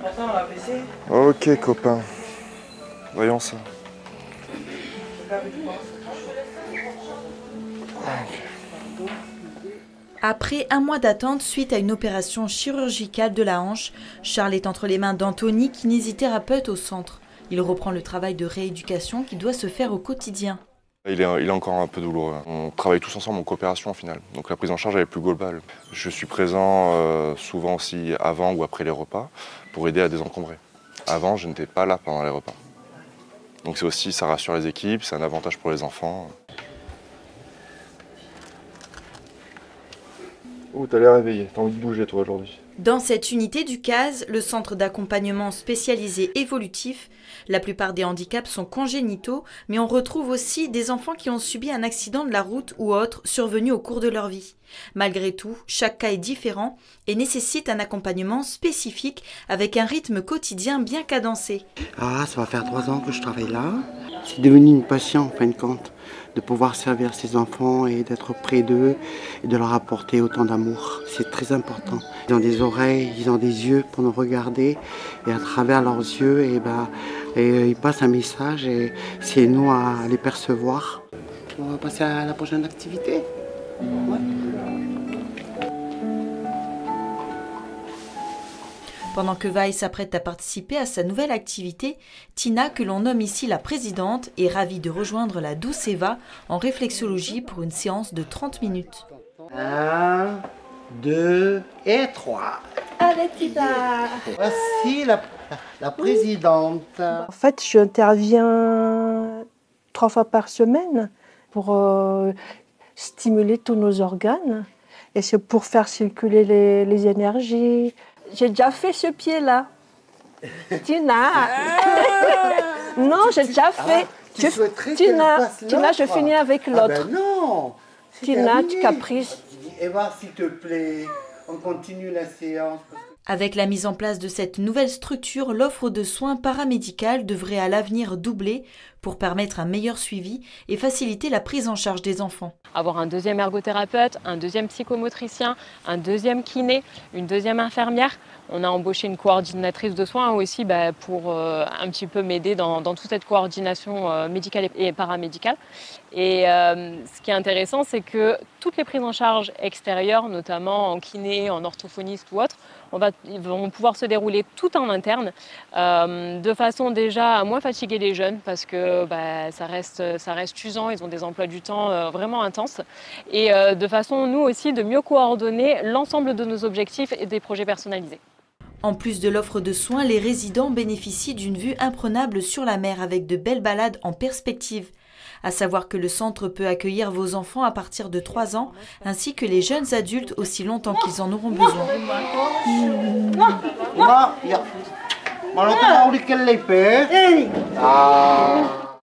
Attends, la PC. Ok, copain. Voyons ça. Après un mois d'attente suite à une opération chirurgicale de la hanche, Charles est entre les mains d'Anthony, kinésithérapeute au centre. Il reprend le travail de rééducation qui doit se faire au quotidien. Il est encore un peu douloureux. On travaille tous ensemble en coopération au final. Donc la prise en charge elle est plus globale. Je suis présent souvent aussi avant ou après les repas pour aider à désencombrer. Avant, je n'étais pas là pendant les repas. Donc c'est aussi, ça rassure les équipes, c'est un avantage pour les enfants. Oh, t'as l'air réveillé, t'as envie de bouger toi aujourd'hui. Dans cette unité du CASE, le centre d'accompagnement spécialisé évolutif, la plupart des handicaps sont congénitaux, mais on retrouve aussi des enfants qui ont subi un accident de la route ou autre survenu au cours de leur vie. Malgré tout, chaque cas est différent et nécessite un accompagnement spécifique avec un rythme quotidien bien cadencé. Ah, ça va faire 3 ans que je travaille là. C'est devenu une passion en fin de compte, de pouvoir servir ces enfants et d'être près d'eux et de leur apporter autant d'amour. C'est très important. Ils ont des oreilles, ils ont des yeux pour nous regarder et à travers leurs yeux, ils passent un message et c'est nous à les percevoir. On va passer à la prochaine activité. Ouais. Pendant que Vaï s'apprête à participer à sa nouvelle activité, Tina, que l'on nomme ici la présidente, est ravie de rejoindre la douce Eva en réflexologie pour une séance de 30 minutes. 1, 2 et 3. Allez Tina. Voici la présidente. En fait, j'interviens 3 fois par semaine pour stimuler tous nos organes. Et c'est pour faire circuler les énergies. J'ai déjà fait ce pied-là. Tina. Non, j'ai déjà fait. Tina, je finis avec l'autre. Non. Tina, tu caprices. Eva, s'il te plaît, on continue la séance. Avec la mise en place de cette nouvelle structure, l'offre de soins paramédicales devrait à l'avenir doubler pour permettre un meilleur suivi et faciliter la prise en charge des enfants. Avoir un deuxième ergothérapeute, un deuxième psychomotricien, un deuxième kiné, une deuxième infirmière. On a embauché une coordinatrice de soins aussi pour un petit peu m'aider dans toute cette coordination médicale et paramédicale. Et ce qui est intéressant, c'est que toutes les prises en charge extérieures, notamment en kiné, en orthophoniste ou autre, vont pouvoir se dérouler tout en interne, de façon déjà à moins fatiguer les jeunes parce que ça reste usant, ils ont des emplois du temps vraiment intenses. Et de façon, nous aussi, de mieux coordonner l'ensemble de nos objectifs et des projets personnalisés. En plus de l'offre de soins, les résidents bénéficient d'une vue imprenable sur la mer avec de belles balades en perspective. À savoir que le centre peut accueillir vos enfants à partir de 3 ans, ainsi que les jeunes adultes aussi longtemps qu'ils en auront besoin. Ah.